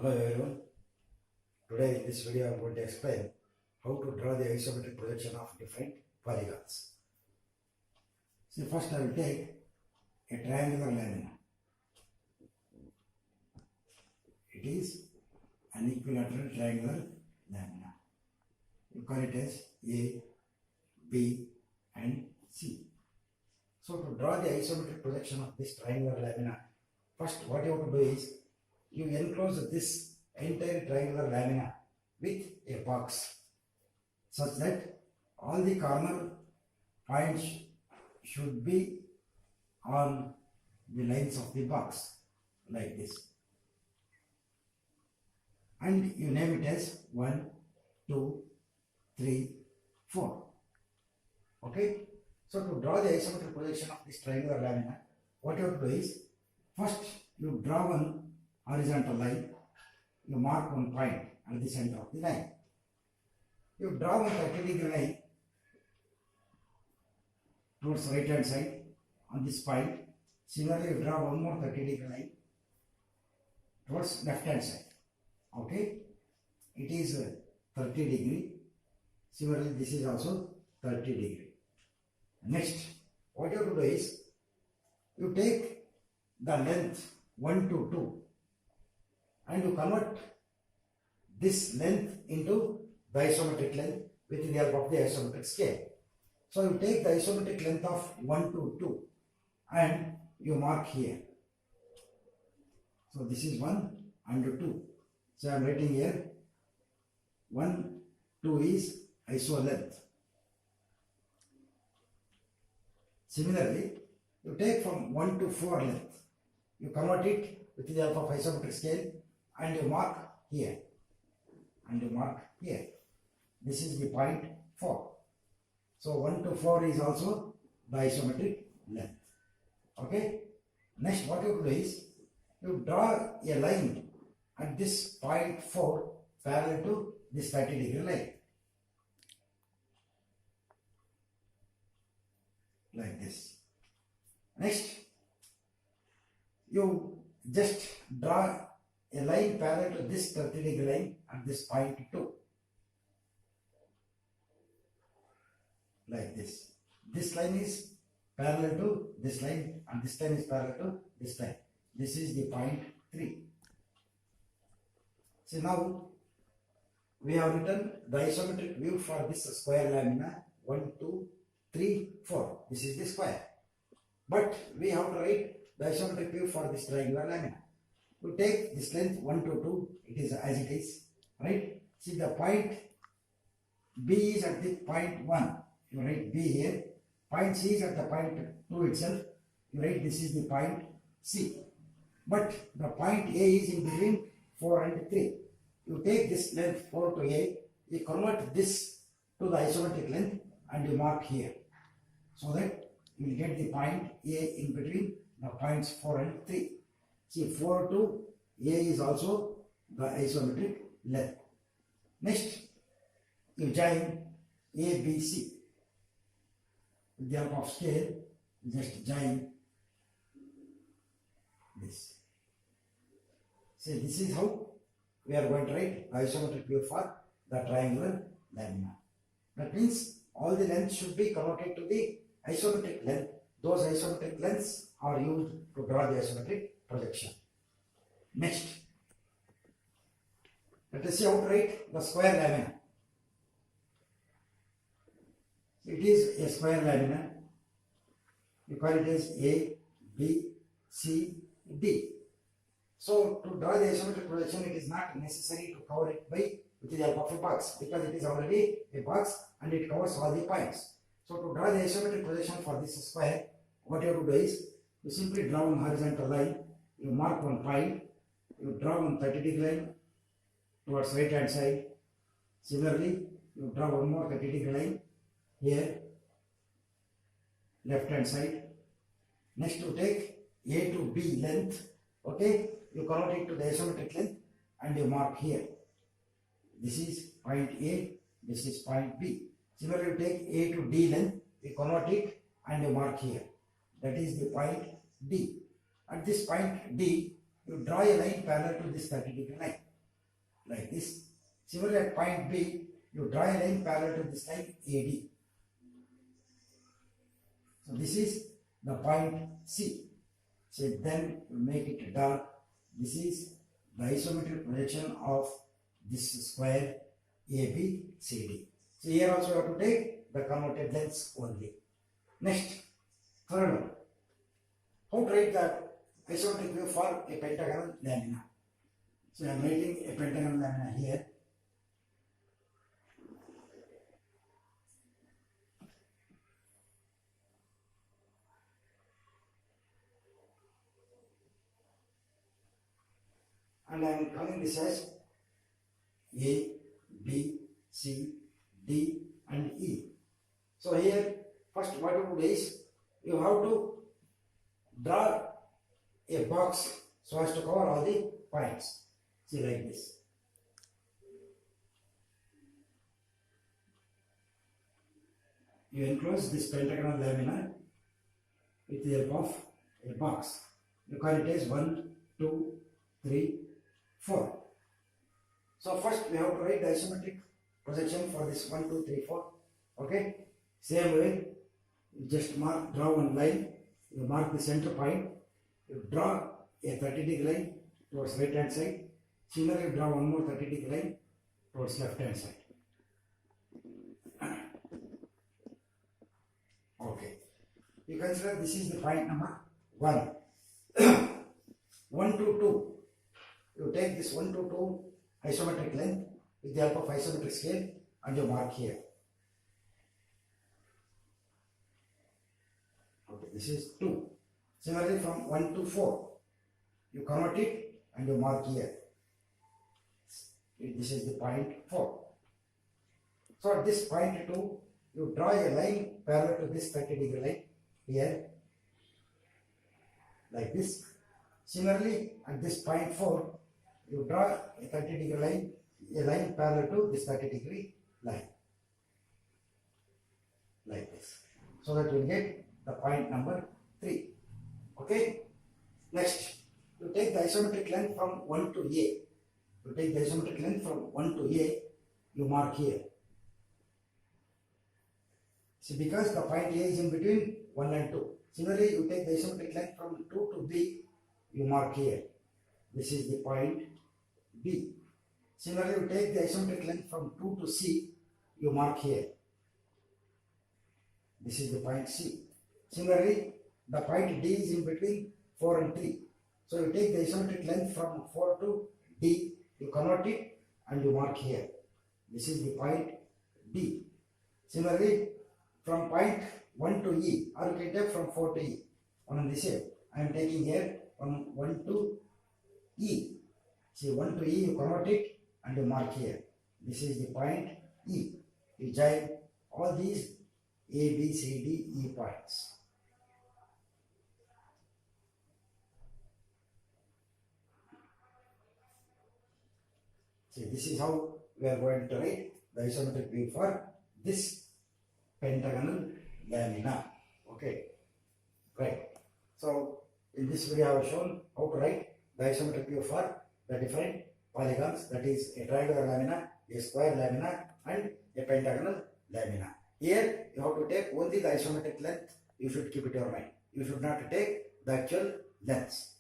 Hello everyone. Today in this video I am going to explain how to draw the isometric projection of different polygons. See, first I will take a triangular lamina. It is an equilateral triangular lamina. You call it as A, B and C. So to draw the isometric projection of this triangular lamina, first what you have to do is you enclose this entire triangular lamina with a box such that all the corner points should be on the lines of the box like this, and you name it as 1, 2, 3, 4. Okay, so to draw the isometric projection of this triangular lamina, what you have to do is first you draw one horizontal line, you mark one point at the center of the line. You draw one 30-degree line towards right hand side on this point. Similarly, you draw one more 30-degree line towards left hand side. Okay, it is 30 degree. Similarly, this is also 30 degree. Next, what you have to do is you take the length 1 to 2 and you convert this length into the isometric length with the help of the isometric scale. So you take the isometric length of 1 to 2 and you mark here. So this is 1 and 2. So I am writing here 1, 2 is iso length. Similarly, you take from 1 to 4 length, you convert it with the help of isometric scale and you mark here and you mark here. This is the point 4. So 1 to 4 is also the isometric length. Okay. Next, what you do is you draw a line at this point 4 parallel to this 30-degree line, like this. Next, you just draw a line parallel to this 30-degree line at this point 2, like this. This line is parallel to this line and this line is parallel to this line. This is the point 3. So now we have written the isometric view for this square lamina 1, 2, 3, 4. This is the square. But we have to write the isometric view for this triangular lamina. We take this length 1 to 2, it is as it is, right? See, the point B is at the point 1, you write B here. Point C is at the point 2 itself, you write this is the point C. But the point A is in between 4 and 3. You take this length 4 to A, you convert this to the isometric length and you mark here, so that you will get the point A in between the points 4 and 3. See, 4 to A is also the isometric length. Next, you join A, B, C. With the help of scale, just join this. See, this is how we are going to write the isometric view for the triangular lamina. That means all the lengths should be converted to the isometric length. Those isometric lengths are used to draw the isometric projection. Next, let us see how to write the square lamina. It is a square lamina. You call it as A, B, C, D. So to draw the isometric projection, it is not necessary to cover it with the help of a box, because it is already a box and it covers all the points. So to draw the isometric projection for this square, what you have to do is you simply draw one horizontal line, you mark one point, you draw one 30-degree line towards right hand side. Similarly, you draw one more 30-degree line here, left hand side. Next, you take A to B length. Okay, you convert it to the isometric length and you mark here. This is point A, this is point B. Similarly, you take A to D length, you convert it and you mark here. That is the point D. At this point D, you draw a line parallel to this 30-degree line. like this. Similarly at point B, you draw a line parallel to this line AD. So this is the point C. So then you make it dark. This is the isometric projection of this square ABCD. So here also you have to take the converted lengths only. Next, third one. How to write the isometric view for a pentagonal lamina? So I am writing a pentagonal lamina here. And I am calling this as A, B, C, D and E. So here first what you do is you have to draw a box so as to cover all the points. See like this. You enclose this pentagonal lamina with the help of a box. You call it as 1, 2, 3, 4. So first we have to write the isometric projection for this 1, 2, 3, 4. Okay. Same way, you just draw one line. You mark the center point. You draw a 30-degree line towards right hand side. Similarly, you draw one more 30-degree line towards left hand side. Okay. You consider this is the point number 1. 1 to 2. You take this 1 to 2 isometric length with the help of isometric scale and you mark here. Okay, this is 2. Similarly, from 1 to 4, you convert it and you mark here. This is the point 4. So at this point 2, you draw a line parallel to this 30-degree line here, like this. Similarly, at this point 4, you draw a 30-degree line, a line parallel to this 30-degree line, like this. So that you will get the point number 3. Okay. Next, you take the isometric length from 1 to A. You take the isometric length from 1 to A, you mark here. See, because the point A is in between 1 and 2. Similarly, you take the isometric length from 2 to B, you mark here. This is the point B. Similarly, you take the isometric length from 2 to C, you mark here. This is the point C. Similarly, the point D is in between 4 and 3. So you take the isometric length from 4 to D, you convert it and you mark here. This is the point D. Similarly, from point 1 to E, or you can take from 4 to E. On the same, I am taking here from 1 to E. See, 1 to E, you convert it and you mark here. This is the point E. You join all these A, B, C, D, E points. See, this is how we are going to write the isometric view for this pentagonal lamina. Okay, right. So in this video I have shown how to write the isometric view for the different polygons, that is a triangular lamina, a square lamina and a pentagonal lamina. Here you have to take only the isometric length. You should keep it in your mind. You should not take the actual lengths.